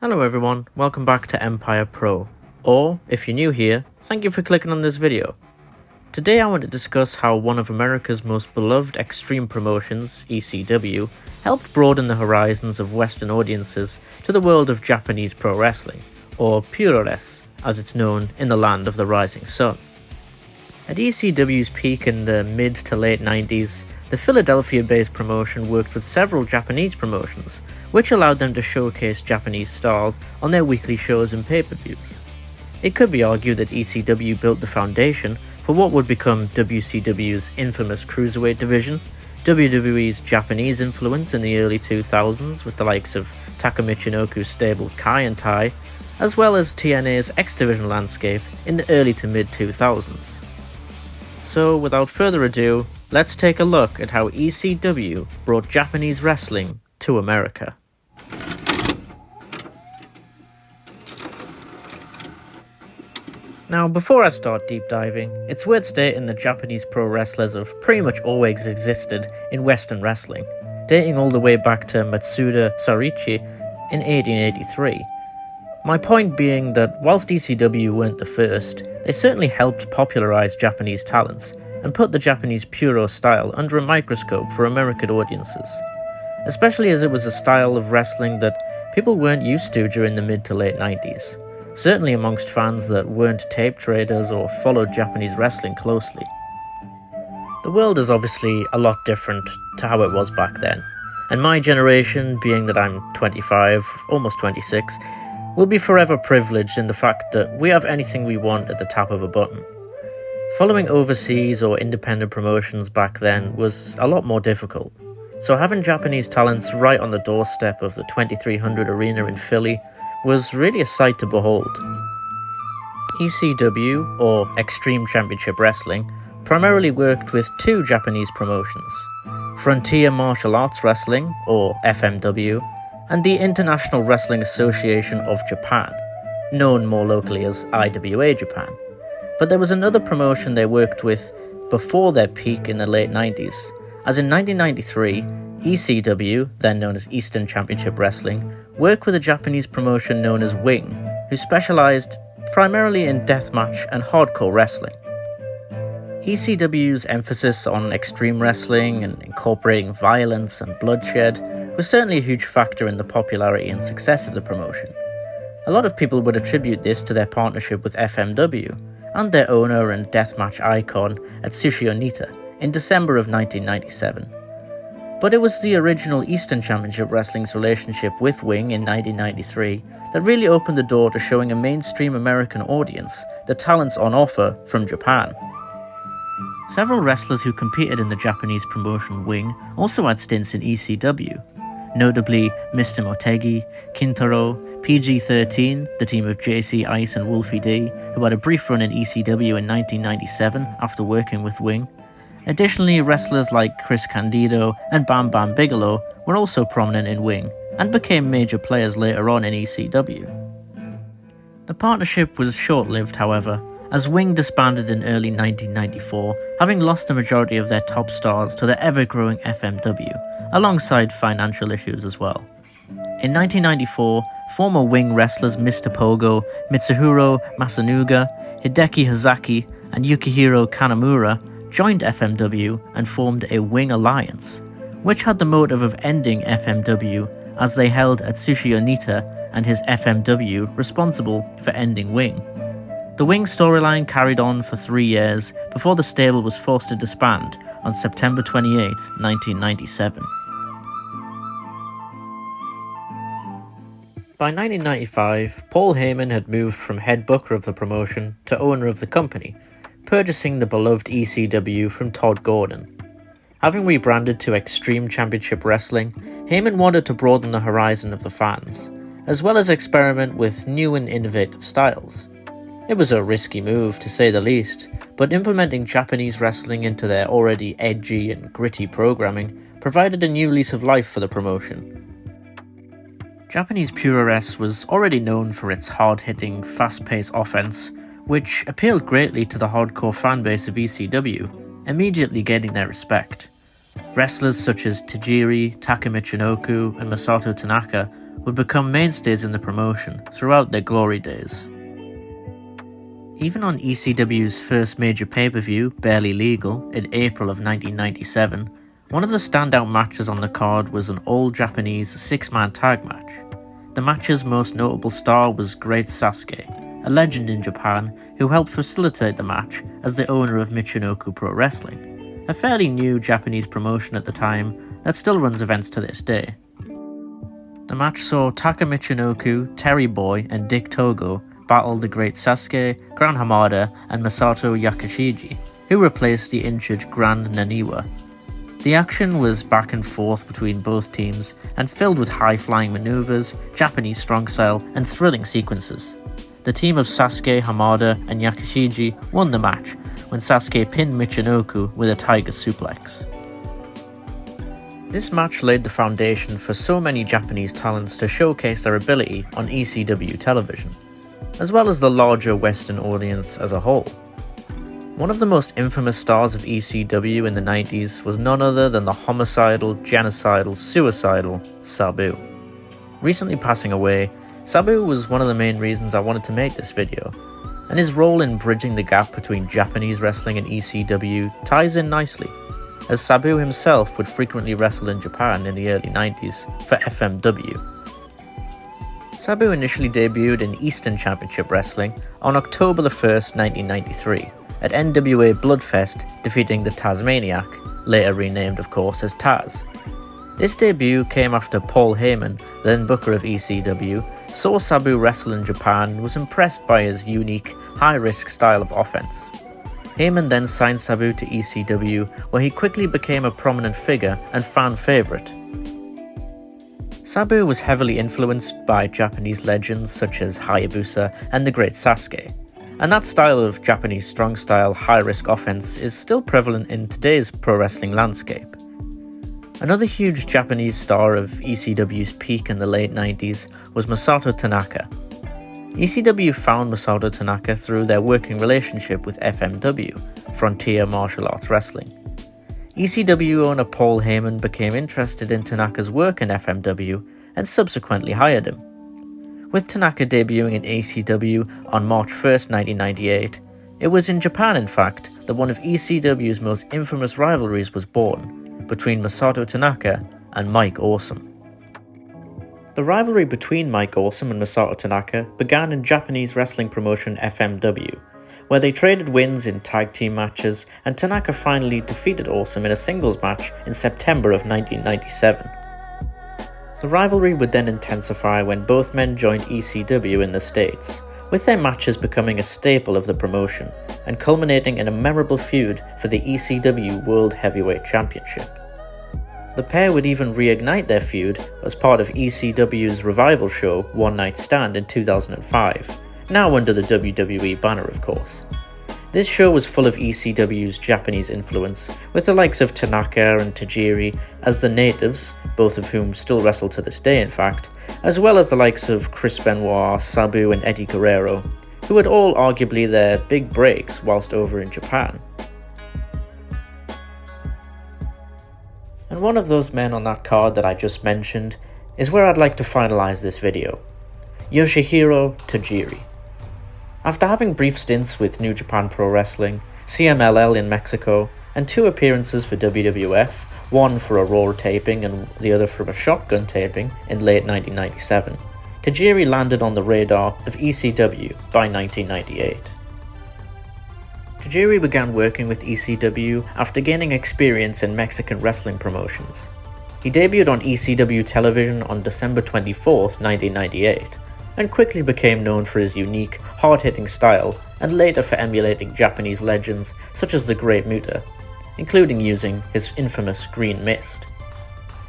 Hello everyone, welcome back to EMPIREPRO, or if you're new here, thank you for clicking on this video. Today I want to discuss how one of America's most beloved extreme promotions, ECW, helped broaden the horizons of Western audiences to the world of Japanese pro wrestling, or Puroresu, as it's known in the land of the rising sun. At ECW's peak in the mid to late 90s, the Philadelphia-based promotion worked with several Japanese promotions, which allowed them to showcase Japanese stars on their weekly shows and pay-per-views. It could be argued that ECW built the foundation for what would become WCW's infamous Cruiserweight division, WWE's Japanese influence in the early 2000s with the likes of TAKA Michinoku's stable En Tai, as well as TNA's X-Division landscape in the early to mid-2000s. So without further ado, let's take a look at how ECW brought Japanese wrestling to America. Now, before I start deep diving, it's worth stating that Japanese pro wrestlers have pretty much always existed in Western wrestling, dating all the way back to Matsuda Sarichi in 1883. My point being that whilst ECW weren't the first, they certainly helped popularize Japanese talents and put the Japanese puro style under a microscope for American audiences, especially as it was a style of wrestling that people weren't used to during the mid to late 90s, certainly amongst fans that weren't tape traders or followed Japanese wrestling closely. The world is obviously a lot different to how it was back then, and my generation, being that I'm 25, almost 26, will be forever privileged in the fact that we have anything we want at the tap of a button. Following overseas or independent promotions back then was a lot more difficult, so having Japanese talents right on the doorstep of the 2300 Arena in Philly was really a sight to behold. ECW, or Extreme Championship Wrestling, primarily worked with two Japanese promotions: Frontier Martial Arts Wrestling, or FMW, and the International Wrestling Association of Japan, known more locally as IWA Japan. But there was another promotion they worked with before their peak in the late 90s, as in 1993, ECW, then known as Eastern Championship Wrestling, worked with a Japanese promotion known as Wing, who specialized primarily in deathmatch and hardcore wrestling. ECW's emphasis on extreme wrestling and incorporating violence and bloodshed was certainly a huge factor in the popularity and success of the promotion. A lot of people would attribute this to their partnership with FMW and their owner and deathmatch icon Atsushi Onita in December of 1997. But it was the original Eastern Championship Wrestling's relationship with Wing in 1993 that really opened the door to showing a mainstream American audience the talents on offer from Japan. Several wrestlers who competed in the Japanese promotion Wing also had stints in ECW, notably Mr. Motegi, Kintaro, PG-13, the team of JC Ice and Wolfie D, who had a brief run in ECW in 1997 after working with Wing. Additionally, wrestlers like Chris Candido and Bam Bam Bigelow were also prominent in Wing, and became major players later on in ECW. The partnership was short-lived, however, as Wing disbanded in early 1994, having lost the majority of their top stars to the ever-growing FMW, alongside financial issues as well. In 1994, former Wing wrestlers Mr. Pogo, Mitsuhiro Masanuga, Hideki Hazaki, and Yukihiro Kanamura joined FMW and formed a Wing Alliance, which had the motive of ending FMW as they held Atsushi Onita and his FMW responsible for ending Wing. The Wing storyline carried on for 3 years before the stable was forced to disband on September 28, 1997. By 1995, Paul Heyman had moved from head booker of the promotion to owner of the company, purchasing the beloved ECW from Todd Gordon. Having rebranded to Extreme Championship Wrestling, Heyman wanted to broaden the horizon of the fans, as well as experiment with new and innovative styles. It was a risky move, to say the least, but implementing Japanese wrestling into their already edgy and gritty programming provided a new lease of life for the promotion. Japanese Puroresu was already known for its hard-hitting, fast-paced offense, which appealed greatly to the hardcore fanbase of ECW, immediately gaining their respect. Wrestlers such as Tajiri, TAKA Michinoku, and Masato Tanaka would become mainstays in the promotion throughout their glory days. Even on ECW's first major pay-per-view, Barely Legal, in April of 1997, one of the standout matches on the card was an all-Japanese six-man tag match. The match's most notable star was Great Sasuke, a legend in Japan who helped facilitate the match as the owner of Michinoku Pro Wrestling, a fairly new Japanese promotion at the time that still runs events to this day. The match saw TAKA Michinoku, Terry Boy, and Dick Togo battle the Great Sasuke, Gran Hamada, and Masato Yakashiji, who replaced the injured Gran Naniwa. The action was back and forth between both teams and filled with high-flying maneuvers, Japanese strong style, and thrilling sequences. The team of Sasuke, Hamada, and Yakashiji won the match when Sasuke pinned Michinoku with a tiger suplex. This match laid the foundation for so many Japanese talents to showcase their ability on ECW television, as well as the larger Western audience as a whole. One of the most infamous stars of ECW in the 90s was none other than the homicidal, genocidal, suicidal Sabu. Recently passing away, Sabu was one of the main reasons I wanted to make this video, and his role in bridging the gap between Japanese wrestling and ECW ties in nicely, as Sabu himself would frequently wrestle in Japan in the early 90s for FMW. Sabu initially debuted in Eastern Championship Wrestling on October 1st, 1993, at NWA Bloodfest, defeating the Tasmaniac, later renamed of course as Taz. This debut came after Paul Heyman, then booker of ECW, saw Sabu wrestle in Japan and was impressed by his unique, high-risk style of offense. Heyman then signed Sabu to ECW, where he quickly became a prominent figure and fan favourite. Sabu was heavily influenced by Japanese legends such as Hayabusa and the Great Sasuke, and that style of Japanese strong-style, high-risk offense is still prevalent in today's pro wrestling landscape. Another huge Japanese star of ECW's peak in the late 90s was Masato Tanaka. ECW found Masato Tanaka through their working relationship with FMW, Frontier Martial Arts Wrestling. ECW owner Paul Heyman became interested in Tanaka's work in FMW and subsequently hired him. With Tanaka debuting in ECW on March 1st, 1998, it was in Japan, in fact, that one of ECW's most infamous rivalries was born, between Masato Tanaka and Mike Awesome. The rivalry between Mike Awesome and Masato Tanaka began in Japanese wrestling promotion FMW, where they traded wins in tag team matches, and Tanaka finally defeated Awesome in a singles match in September of 1997. The rivalry would then intensify when both men joined ECW in the States, with their matches becoming a staple of the promotion, and culminating in a memorable feud for the ECW World Heavyweight Championship. The pair would even reignite their feud as part of ECW's revival show One Night Stand in 2005, now under the WWE banner of course. This show was full of ECW's Japanese influence, with the likes of Tanaka and Tajiri as the natives, both of whom still wrestle to this day in fact, as well as the likes of Chris Benoit, Sabu and Eddie Guerrero, who had all arguably their big breaks whilst over in Japan. And one of those men on that card that I just mentioned is where I'd like to finalise this video: Yoshihiro Tajiri. After having brief stints with New Japan Pro Wrestling, CMLL in Mexico, and 2 appearances for WWF, one for a Raw taping and the other for a Shotgun taping in late 1997, Tajiri landed on the radar of ECW by 1998. Tajiri began working with ECW after gaining experience in Mexican wrestling promotions. He debuted on ECW television on December 24th, 1998, and quickly became known for his unique, hard-hitting style, and later for emulating Japanese legends such as the Great Muta, including using his infamous Green Mist.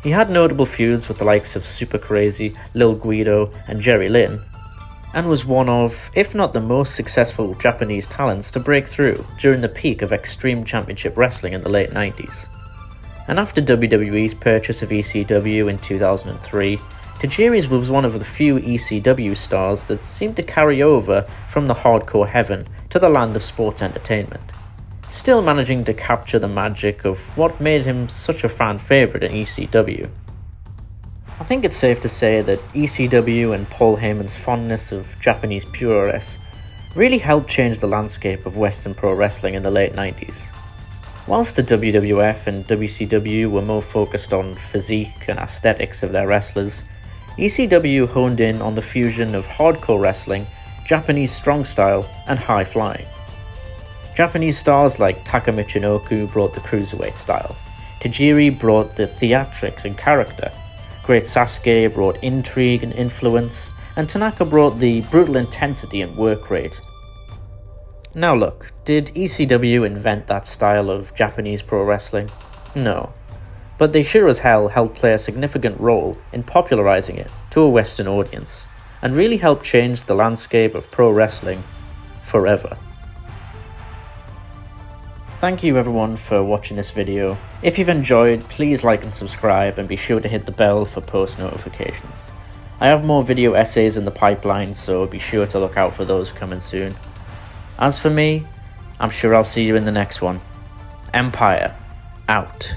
He had notable feuds with the likes of Super Crazy, Lil Guido, and Jerry Lynn, and was one of, if not the most successful Japanese talents to break through during the peak of Extreme Championship Wrestling in the late 90s. And after WWE's purchase of ECW in 2003, Tajiri was one of the few ECW stars that seemed to carry over from the hardcore heaven to the land of sports entertainment, still managing to capture the magic of what made him such a fan favourite in ECW. I think it's safe to say that ECW and Paul Heyman's fondness of Japanese Puroresu really helped change the landscape of Western pro wrestling in the late 90s. Whilst the WWF and WCW were more focused on physique and aesthetics of their wrestlers, ECW honed in on the fusion of hardcore wrestling, Japanese strong style, and high flying. Japanese stars like TAKA Michinoku brought the Cruiserweight style, Tajiri brought the theatrics and character, Great Sasuke brought intrigue and influence, and Tanaka brought the brutal intensity and work rate. Now look, did ECW invent that style of Japanese pro wrestling? No. But they sure as hell helped play a significant role in popularizing it to a Western audience, and really helped change the landscape of pro wrestling forever. Thank you everyone for watching this video. If you've enjoyed, please like and subscribe, and be sure to hit the bell for post notifications. I have more video essays in the pipeline, so be sure to look out for those coming soon. As for me, I'm sure I'll see you in the next one. Empire, out.